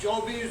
24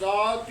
7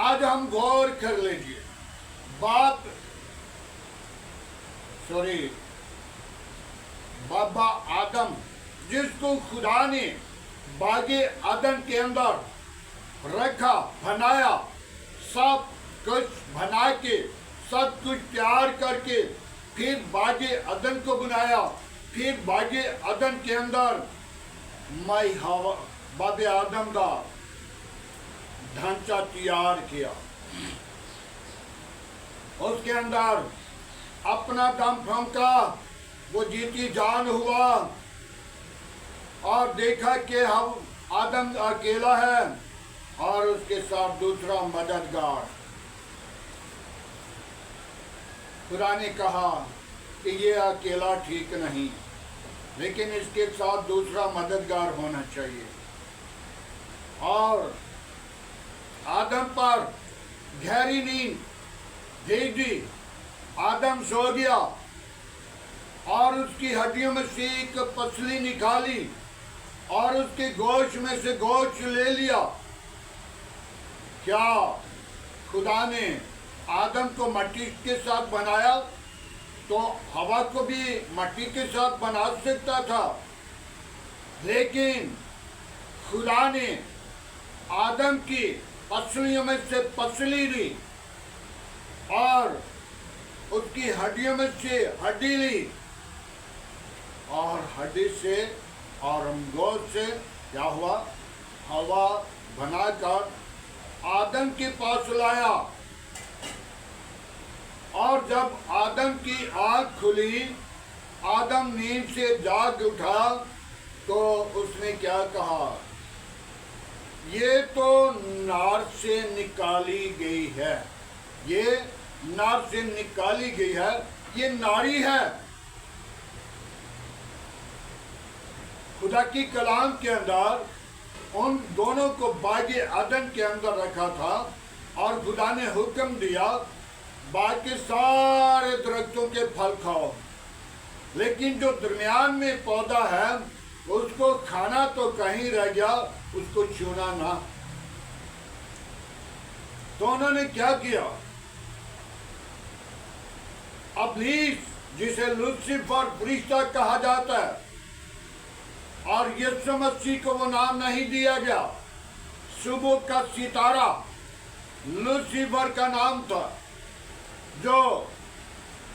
آج ہم غور کر لیجئے بابا آدم جس کو خدا نے باغ عدن کے اندر رکھا، بنایا، سب کچھ بنا کے، سب کچھ تیار کر کے پھر باغ عدن کو بنایا، پھر باغ عدن کے اندر باب آدم کا ڈھانچہ تیار کیا، اس کے اندر اپنا دم پھونکا، وہ جیتی جان ہوا اور دیکھا کہ آدم اکیلا ہے اور اس کے ساتھ دوسرا مددگار۔ خدا نے کہا کہ یہ اکیلا ٹھیک نہیں، لیکن اس کے ساتھ دوسرا مددگار ہونا چاہیے، اور آدم پر گہری نیند بھیج دی۔ آدم سو گیا اور اس کی ہڈیوں میں سے ایک پسلی نکالی اور اس کے گوشت میں سے گوشت لے لیا۔ کیا خدا نے آدم کو مٹی کے ساتھ بنایا تو ہوا کو بھی مٹی کے ساتھ بنا سکتا تھا، لیکن خدا نے آدم کی پسلیوں میں سے پسلی لی اور اس کی ہڈیوں میں سے ہڈی لی، اور ہڈی سے اور گوشت سے کیا ہوا؟ ہوا بنا کر آدم کے پاس لایا، اور جب آدم کی آنکھ کھلی، آدم نیند سے جاگ اٹھا، تو اس نے کیا کہا؟ یہ تو نار سے نکالی گئی ہے، یہ نار سے نکالی گئی ہے، یہ ناری ہے۔ خدا کی کلام کے اندر ان دونوں کو باغ عدن کے اندر رکھا تھا، اور خدا نے حکم دیا باغ کے سارے درختوں کے پھل کھاؤ، لیکن جو درمیان میں پودا ہے اس کو کھانا تو کہیں رہ گیا، اس کو چھونا نہ۔ تو انہوں نے کیا کیا؟ ابلیس، جسے لوسیفر فرشتہ کہا جاتا ہے، اور یسوع مسیح کو وہ نام نہیں دیا گیا، صبح کا ستارہ لوسیفر کا نام تھا، جو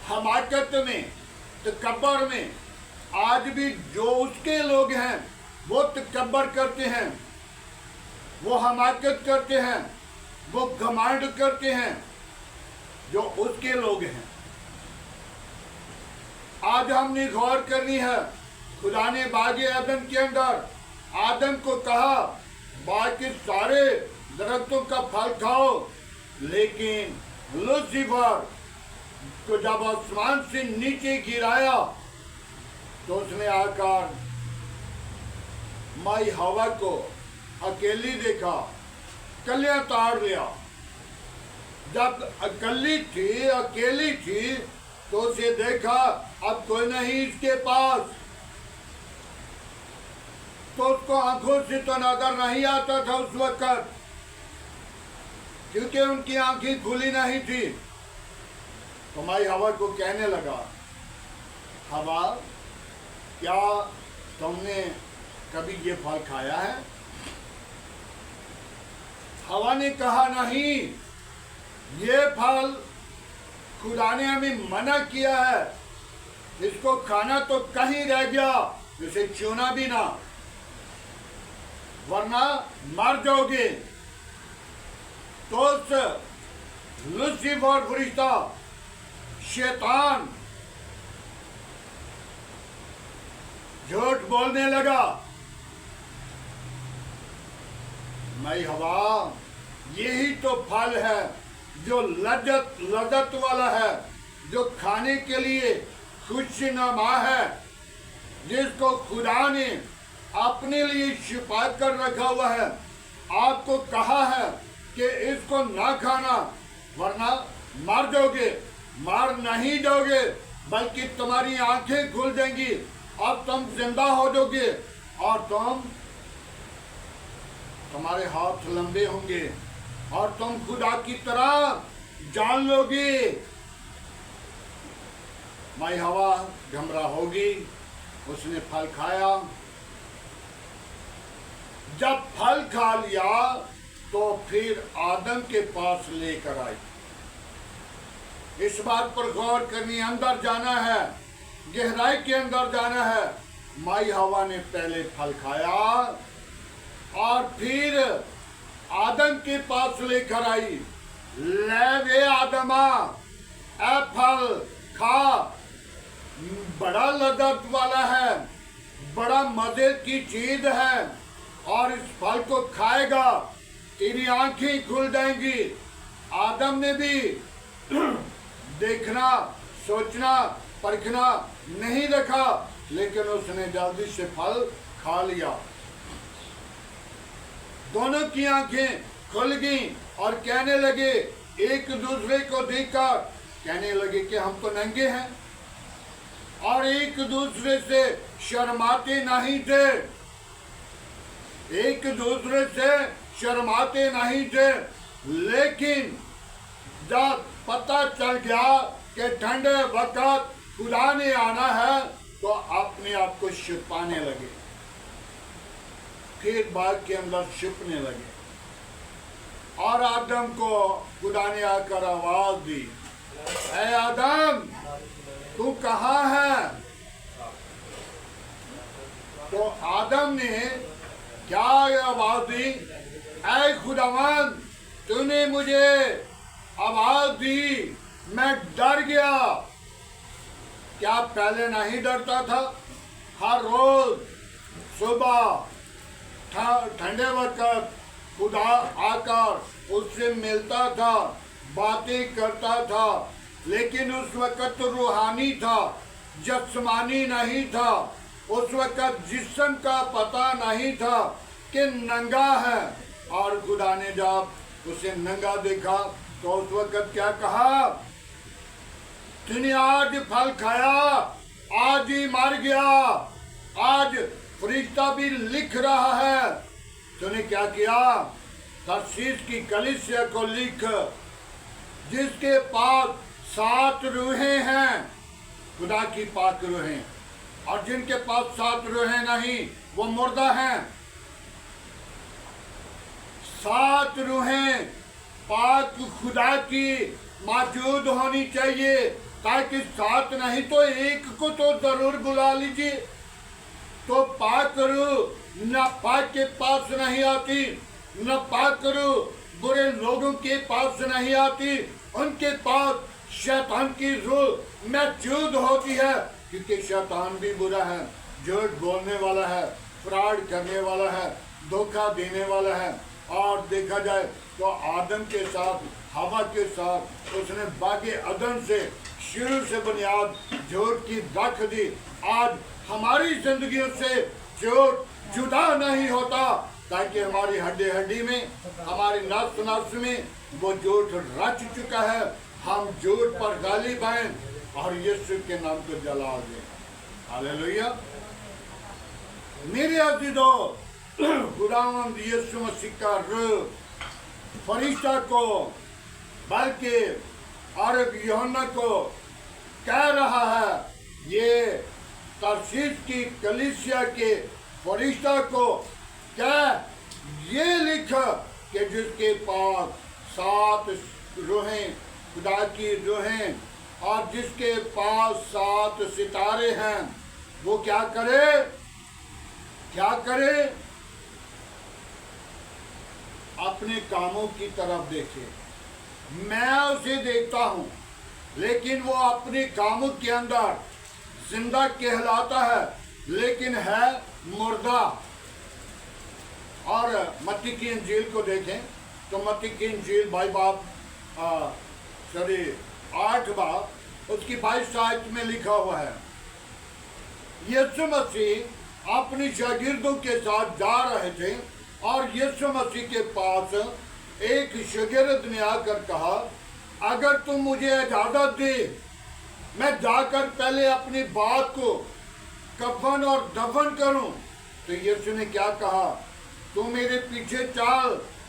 حماقت میں، تکبر میں، آج بھی جو اس کے لوگ ہیں وہ تکبر کرتے ہیں، وہ حماقت کرتے ہیں، وہ گھمنڈ کرتے ہیں، جو اس کے لوگ ہیں۔ آج ہم نے غور کرنی ہے، خدا نے باغ عدن کے اندر آدم کو کہا باغ کے سارے درختوں کا پھل کھاؤ، لیکن لوسیفر کو جب آسمان سے نیچے گرایا تو اس نے آ کر مائی ہوا کو اکیلی دیکھا، کلیاں تاڑ لیا۔ جب اکیلی تھی تو اسے دیکھا اب کوئی نہیں اس کے پاس، تو اس کو آنکھوں سے تو نظر نہیں آتا تھا اس وقت، کیونکہ ان کی آنکھیں کھلی نہیں تھی۔ تو مائی ہوا کو کہنے لگا، ہوا، کیا تم نے کبھی یہ پھل کھایا ہے؟ ہوا نے کہا نہیں، یہ پھل خدا نے ہمیں منع کیا ہے، اس کو کھانا تو کہیں رہ گیا، اسے چھونا بھی نہ، ورنہ مر جاؤ گے۔ تو اس لوسیفر فرشتہ، شیطان، جھوٹ بولنے لگا، میں ہوا، یہی تو پھل ہے جو لذت والا ہے، جو کھانے کے لیے خوشنما ہے، جس کو خدا نے اپنے لیے چھپا کر رکھا ہوا ہے۔ آپ کو کہا ہے کہ اس کو نہ کھانا ورنہ مر جاؤ گے۔ مر نہیں جاؤ گے بلکہ تمہاری آنکھیں کھل جائیں گی اور تم زندہ ہو جاؤ گے، اور تمہارے ہاتھ لمبے ہوں گے اور تم خدا کی طرح جان لوگے. مائی ہوا گھمرا ہوگی. اس نے پھل کھایا. جب پھل کھا لیا تو پھر آدم کے پاس لے کر آئی. اس بات پر غور کرنی، اندر جانا ہے، گہرائی کے اندر جانا ہے. مائی ہوا نے پہلے پھل کھایا اور پھر آدم کے پاس لے کر آئی. لے وے آدما، اے پھل کھا، بڑا لذت والا ہے، بڑا مزے کی چیز ہے، اور اس پھل کو کھائے گا تیری آنکھیں کھل جائیں گی. آدم نے بھی دیکھنا، سوچنا، پرکھنا نہیں رکھا، لیکن اس نے جلدی سے پھل کھا لیا. دونوں کی آنکھیں کھل گئیں اور کہنے لگے، ایک دوسرے کو دیکھ کر کہنے لگے کہ ہم تو ننگے ہیں، اور ایک دوسرے سے شرماتے نہیں تھے. ایک دوسرے سے شرماتے نہیں تھے، لیکن جب پتہ چل گیا کہ ٹھنڈے وقت خدا نے آنا ہے تو اپنے آپ کو چھپانے لگے. پھر باغ کے اندر چھپنے لگے. اور آدم کو خدا نے آ کر آواز دی، اے آدم تو کہاں ہے؟ تو آدم نے کیا آواز دی؟ اے خداوند تو نے مجھے آواز دی، میں ڈر گیا. کیا پہلے نہیں ڈرتا تھا؟ ہر روز صبح ٹھنڈے وقت خدا آ کر اس سے ملتا تھا، باتیں کرتا تھا، لیکن اس وقت تو روحانی تھا، جسمانی نہیں تھا. اس وقت جسم کا پتہ نہیں تھا کہ ننگا ہے. اور خدا نے جب اسے ننگا دیکھا تو اس وقت کیا کہا؟ تو نے آج پھل کھایا، آج ہی مر گیا. آج فرشتہ بھی لکھ رہا ہے. تو نے کیا کیا؟ ترسیس کی کلیسیا کو لکھ، جس کے پاس 7 روحیں ہیں، خدا کی پاک روحیں، اور جن کے پاس 7 روحیں نہیں وہ مردہ ہیں. 7 روحیں پاک خدا کی موجود ہونی چاہیے، تاکہ 7 نہیں تو ایک کو تو ضرور بلا لیجیے. تو پاک روح نہ پاک کے پاس نہیں آتی، نہ پاک روح برے لوگوں کے پاس نہیں آتی. ان کے پاس شیطان کی روح موجود ہوتی ہے، کیونکہ شیطان بھی برا ہے، جھوٹ بولنے والا ہے، فراڈ کرنے والا ہے، دھوکہ دینے والا ہے. اور دیکھا جائے تو آدم کے ساتھ، ہوا کے ساتھ اس نے باغ عدن سے شروع سے بنیاد جھوٹ کی رکھ دی. آج ہماری زندگیوں سے جھوٹ جدا نہیں ہوتا، تاکہ ہماری ہڈی ہڈی میں، ہماری نفس نفس میں وہ جھوٹ رچ چکا ہے. ہم جھوٹ پر غالب آئیں اور یسوع کے نام کو جلا دیں. ہاللیلویہ. میرے عزیزو، خداوند یسوع مسیح کا روح فرشتہ کو، بلکہ اور یوحنا کو کہہ رہا ہے، یہ ترسیس کی کلیسیا کے فرشتہ کو یہ لکھ کہ جس کے پاس 7 روحیں، خدا کی روحیں، اور جس کے پاس 7 ستارے ہیں، وہ کیا کرے؟ کیا کرے؟ اپنے کاموں کی طرف دیکھے. میں اسے دیکھتا ہوں، لیکن وہ اپنے کاموں کے اندر زندہ کہلاتا ہے، لیکن ہے مردہ. اور متی کی انجیل کو دیکھیں تو متی کی انجیل 8 باب اس کی 22 آیت میں لکھا ہوا ہے، یسوع مسیح اپنی شاگردوں کے ساتھ جا رہے تھے، اور یسوع مسیح کے پاس ایک شاگرد نے آ کر کہا، اگر تم مجھے اجازت دے میں جا کر پہلے اپنی بات کو کفن اور دفن کروں. تو یسوع نے کیا کہا؟ تو میرے پیچھے چل،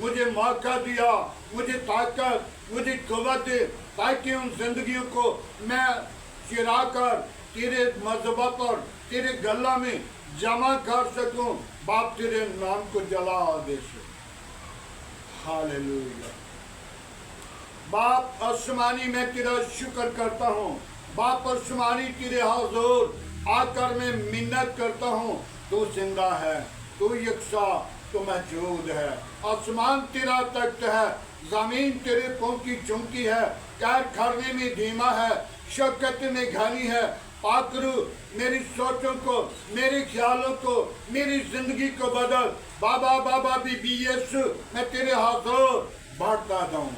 مجھے موقع دیا، مجھے طاقت، مجھے قوت دے، تاکہ ان زندگیوں کو میں چرا کر تیرے مذہبہ پر تیرے گلہ میں جمع کر سکوں، باپ تیرے نام کو جلا دے سکوں۔ ہاللیلویہ۔ باپ آسمانی میں تیرا شکر کرتا ہوں، باپ آسمانی تیرے حضور آ کر میں منت کرتا ہوں، تو زندہ ہے، تو یکساں، تو موجود ہے۔ آسمان تیرا تخت ہے، زمین تیرے پاؤں کی چونکی ہے، قید کرنے میں دھیما ہے، شوکت میں گھنی ہے۔ پاک روح میری سوچوں کو، میرے خیالوں کو، میری زندگی کو بدل۔ بابا بابا بی بی یسو، میں تیرے حضور بڑھتا جاؤں۔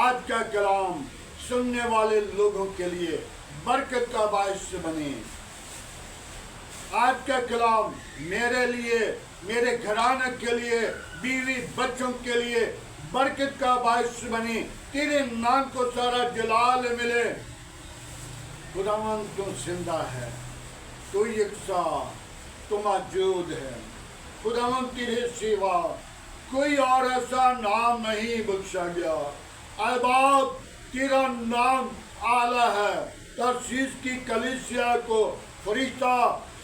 آج کا کلام سننے والے لوگوں کے لیے برکت کا باعث بنے۔ آج کا کلام میرے لیے، میرے گھرانے کے لیے، بیوی بچوں کے لیے برکت کا باعث بنے۔ تیرے نام کو سارا جلال ملے۔ خداوند تو زندہ ہے، تو یکساں، تو موجود ہے۔ خداوند تیرے سوا کوئی اور ایسا نام نہیں بخشا گیا۔ اے باپ، تیرا نام اعلیٰ ہے۔ ترسیس کی کلیسیا کو فرشتہ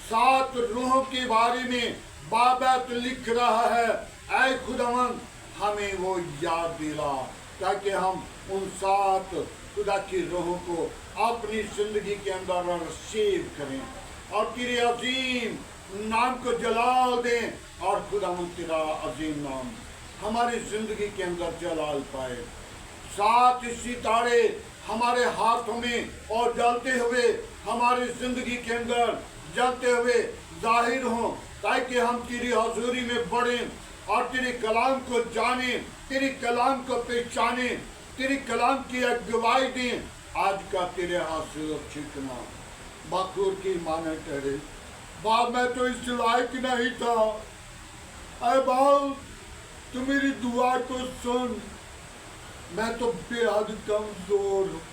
7 روحوں کے بارے میں بابت لکھ رہا ہے۔ اے خداوند، ہمیں وہ یاد دلا تاکہ ہم ان 7 خدا کی روحوں کو اپنی زندگی کے اندر ریسیو کریں اور تیرے عظیم نام کو جلال دیں، اور خداوند تیرا عظیم نام ہماری زندگی کے اندر جلال پائے۔ 7 ستارے ہمارے ہاتھوں میں اور جلتے ہوئے ہماری زندگی کے اندر جلتے ہوئے ظاہر ہوں، تاکہ ہم تیری حضوری میں بڑھیں اور تیرے کلام کو جانیں، تیرے کلام کو پہچانیں، تیرے کلام کی گواہی دیں۔ آج کا تیرے حضور چھکنا بخور کی مانے ٹھہرے۔ باپ، میں تو اس لائق نہیں تھا، اے باپ تو میری دعا کو سن، میں تو بے حد کمزور ہوں۔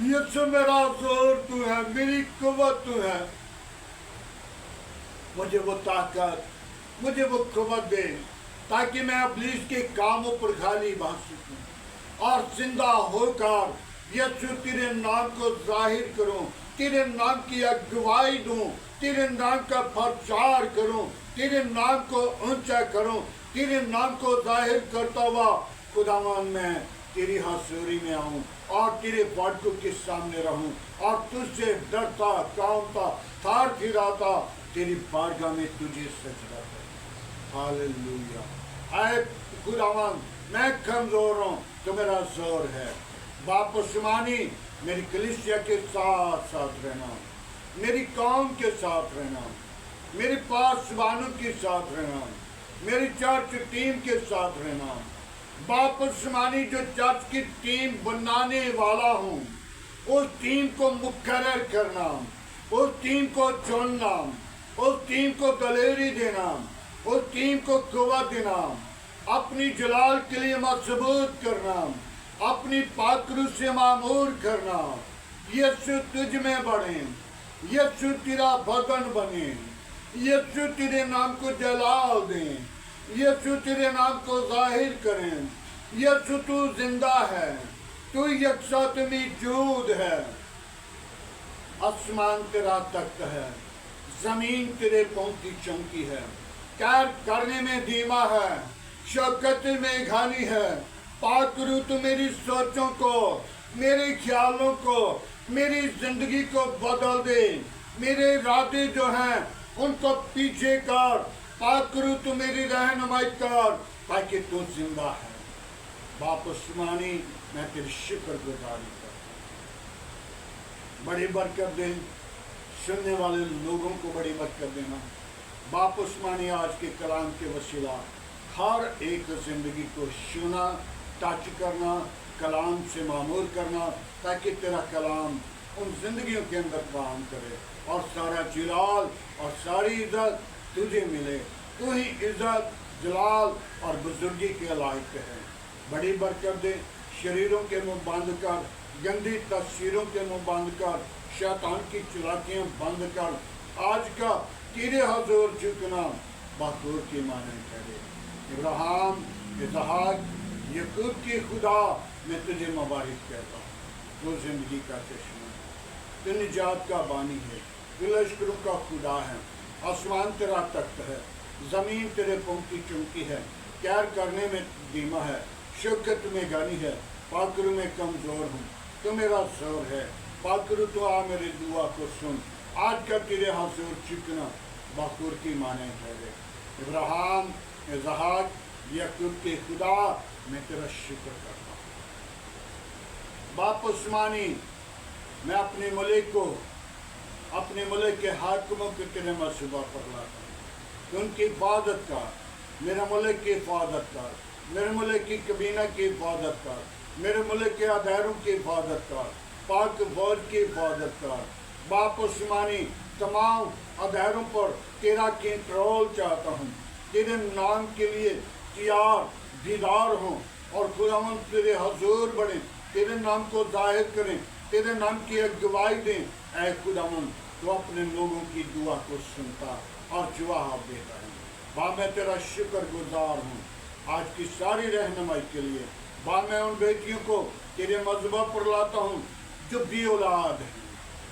یسوع میرا زور تو ہے، میری قوت تو ہے۔ مجھے وہ طاقت، مجھے وہ قوت دے تاکہ میں ابلیس کے کاموں پر غالب بن سکوں اور زندہ ہو کر یسوع تیرے نام کو ظاہر کروں، تیرے نام کی گواہی دوں، تیرے نام کا پرچار کروں، تیرے نام کو اونچا کروں، تیرے نام کو ظاہر کرتا ہوا خداوند میں تیری حضوری میں آؤں اور تیرے فاٹکوں کے سامنے رہوں اور تجھ سے ڈرتا، کانپتا، تھار پھراتا تیری بارگاہ میں تجھے سجدہ کروں۔ ہاللیلویہ۔ اے خداوند، میں کمزور ہوں تو میرا زور ہے۔ باپ آسمانی، میری کلیسیا کے ساتھ ساتھ رہنا، میری قوم کے ساتھ رہنا، میری پاسبانوں کے ساتھ رہنا، میری چرچ ٹیم کے ساتھ رہنا۔ باپ آسمانی، جو چرچ کی ٹیم بنانے والا ہوں، اس ٹیم کو مقرر کرنا، اس ٹیم کو چننا، اس ٹیم کو دلیری دینا، اس ٹیم کو قوت دینا، اپنی جلال کے لیے مضبوط کرنا، اپنی پاک روح سے معمور کرنا۔ یسوع تجھ میں بڑھیں، یسوع تیرا بدن بنے، یسوع تیرے نام کو جلال دیں، یسوع تیرے نام کو ظاہر کریں۔ یسوع تو زندہ ہے، تو یکساں تو موجود ہے۔ آسمان تیرا تخت ہے، زمین تیرے پاؤں کی چونکی ہے، قید کرنے میں دھیما ہے، شوکت میں گھنی ہے۔ پاک روح تو میری سوچوں کو، میرے خیالوں کو، میری زندگی کو بدل دے، میرے ارادے جو ہیں ان کو پیچھے کر۔ پاک روح تو میری رہنمائی کر، تاکہ تو زندہ ہے۔ باپ آسمانی، میں تیری شکر گزاری کرتا ہوں۔ بڑی برکت دیں، سننے والے لوگوں کو بڑی برکت دینا۔ باپ آسمانی، آج کے کلام کے وسیلہ ہر ایک زندگی کو چھونا، ٹچ کرنا، کلام سے معمور کرنا، تاکہ تیرا کلام ان زندگیوں کے اندر کام کرے اور سارا جلال اور ساری عزت تجھے ملے۔ تو ہی عزت، جلال اور بزرگی کے لائق ہے۔ بڑی برکت دے، شریروں کے منہ بند کر، گندی تصویروں کے منہ بند کر، شیطان کی چلاکیاں بند کر۔ آج کا تیرے حضور جھکنا بخور کی مانند ٹھہرے۔ ابراہیم، اسحاق، یعقوب کی خدا میں تجھے مبارک کہتا ہوں۔ تو زندگی کا چشمہ ہے، تو نجات کا بانی ہے، تو لشکروں کا خدا ہے۔ آسمان تیرا تخت ہے، زمین تیرے پاؤں کی چونکی ہے۔ کیر کرنے میں دھیما ہے، شوکت میں غنی ہے، پاکرو میں کمزور ہوں، تو میرا زور ہے۔ پاکرو تو آ میری دعا کو سن، آج کا تیرے حضور چکنا بخور کی مانے ٹھہرے۔ ابراہیم، اسحاق، یعقوب کے خدا میں تیرا شکر کرتا ہوں۔ باپ عثمانی، میں اپنے ملک کو، اپنے ملک کے حاکموں کے تیرے منصوبہ پر لاتا ہوں، ان کی حفاظت کر، میرے ملک کی حفاظت کر، میرے ملک کی کابینہ کی حفاظت کر، میرے ملک کے اداروں کی حفاظت کر، پاک فوج کی حفاظت کر۔ باپ عثمانی، تمام اداروں پر تیرا کنٹرول چاہتا ہوں، تیرے نام کے لیے تیار دیدار ہوں، اور خداوند تیرے حضور بڑھیں، تیرے نام کو ظاہر کریں، تیرے نام کی گواہی دیں۔ اے خداوند، تو اپنے لوگوں کی دعا کو سنتا اور جواب دیتا ہے۔ باپ میں تیرا شکر گزار ہوں آج کی ساری رہنمائی کے لیے۔ باپ میں ان بیٹیوں کو تیرے مذہبہ پر لاتا ہوں جو بے اولاد ہیں،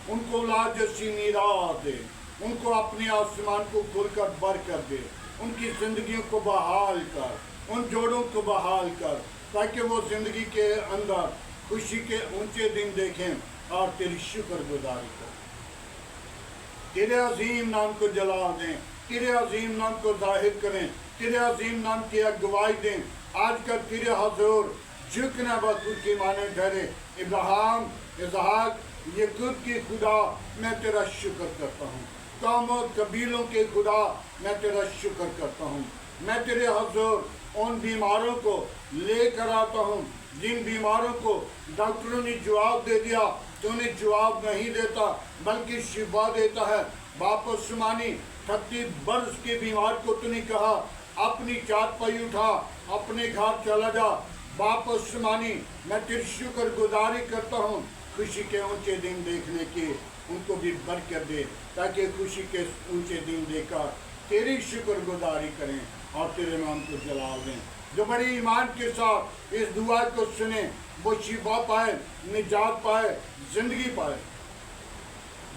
ان کو اولاد جیسی میراث دے، ان کو اپنے آسمان کو کھول کر برکت دے، ان کی زندگیوں کو بحال کر، ان جوڑوں کو بحال کر، تاکہ وہ زندگی کے اندر خوشی کے اونچے دن دیکھیں اور تیری شکر گزاری کریں، تیرے عظیم نام کو جلال دیں، تیرے عظیم نام کو ظاہر کریں، تیرے عظیم نام کی گواہی دیں۔ آج کا تیرے حضور جھکنا بخور کی مانے ٹھہرے۔ ابراہیم، اسحاق، یعقوب کی خدا میں تیرا شکر کرتا ہوں، قوموں قبیلوں کے خدا میں تیرا شکر کرتا ہوں۔ میں تیرے حضور ان بیماروں کو لے کر آتا ہوں جن بیماروں کو ڈاکٹروں نے جواب دے دیا، تو انہیں جواب نہیں دیتا بلکہ شفا دیتا ہے۔ باپ عثمانی، 38 برس کے بیمار کو تو نے کہا اپنی چارپائی اٹھا، اپنے گھر چلا جا۔ باپ عثمانی، میں تیری شکر گزاری کرتا ہوں خوشی کے اونچے دن دیکھنے کی، ان کو بھی برکت دے تاکہ خوشی کے اونچے دن دے کر تیری شکر گزاری کریں اور تیرے نام کو جلال دیں۔ جو بڑی ایمان کے ساتھ اس دعا کو سنیں وہ شفا پائے، نجات پائے، زندگی پائے۔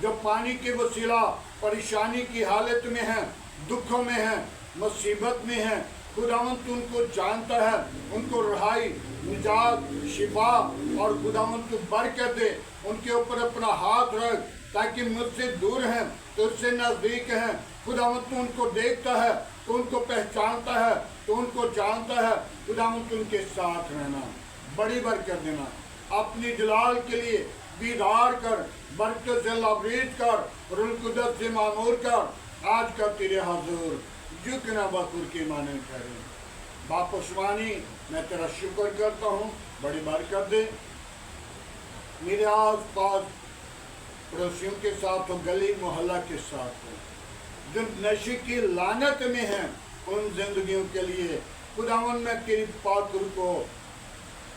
جو پانی کے وسیلہ پریشانی کی حالت میں ہیں، دکھوں میں ہیں، مصیبت میں ہیں، خداوند تو ان کو جانتا ہے، ان کو رہائی، نجات، شفا اور خداوند تو برکت دے۔ ان کے اوپر اپنا ہاتھ رکھ تاکہ مجھ سے دور ہیں تو اس سے نزدیک ہیں۔ خداوند تو ان کو دیکھتا ہے، تو ان کو پہچانتا ہے، تو ان کو جانتا ہے۔ خداوند تو ان کے ساتھ رہنا، بڑی برکت دینا، اپنی جلال کے لیے بیدار کر، برکت سے لبریز کر، روح القدس سے معمور کر۔ آج کا تیرے حضور جھکنا بخور کی مانے ٹھہرے۔ باپ عثمانی، میں تیرا شکر کرتا ہوں، بڑی برکت دے۔ میرے آس پاس پڑوسیوں کے ساتھ ہو، گلی محلہ کے ساتھ ہو، جو نشے کی لعنت میں ہیں، ان زندگیوں کے لیے خداوند میں تیری پاک روح کو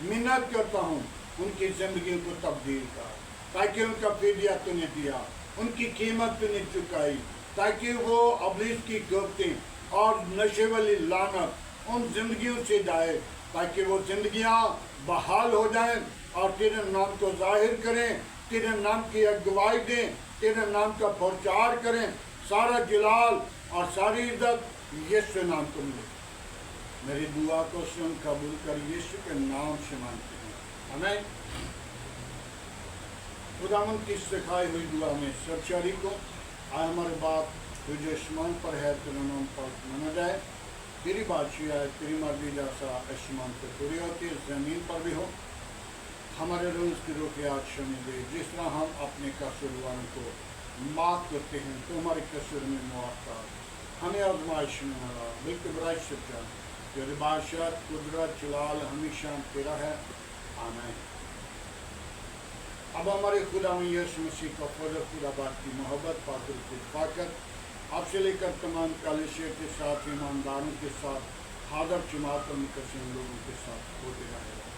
منت کرتا ہوں، ان کی زندگیوں کو تبدیل کر، تاکہ ان کا فدیہ تو نے دیا، ان کی قیمت تو نے چکائی، تاکہ وہ ابلیس کی گفتیں اور نشے والی لعنت ان زندگیوں سے جائے، تاکہ وہ زندگیاں بحال ہو جائیں اور تیرے نام کو ظاہر کریں، تیرے نام کی گواہی دیں، تیرے نام کا پرچار کریں۔ سارا جلال اور ساری عزت یسوع نام کو ملے۔ میری دعا کو سن قبول کر، یسوع کے نام سے مانتے ہیں، آمین۔ خداوند کی سکھائی ہوئی دعا میں سب شریک ہو۔ آئے ہمارے باپ جو آسمان پر ہے، تیرا نام پاک مانا جائے، تیری بادشاہی آئے، تیری مرضی جیسا آسمان پہ پوری ہوتی ہے زمین پر بھی ہو۔ ہمارے روز کی روٹی آج ہمیں دے، جس طرح ہم اپنے قصورواروں کو معاف کرتے ہیں تو ہمارے قصور میں معاف کر، ہمیں آزمائش میں نہ لا بلکہ برائی سے بچا، تیری بادشاہت، قدرت، جلال ہمیشہ تیرا ہے، آمین۔ اب ہمارے خدا میں یسوع مسیح کا فضل، خدا باپ کی محبت، پاک روح کی طاقت آپ سے لے کر تمام کلیسیا کے ساتھ، ایمانداروں کے ساتھ، حاضر جماعت اور مقدسین لوگوں کے ساتھ ہوتے رہے گا۔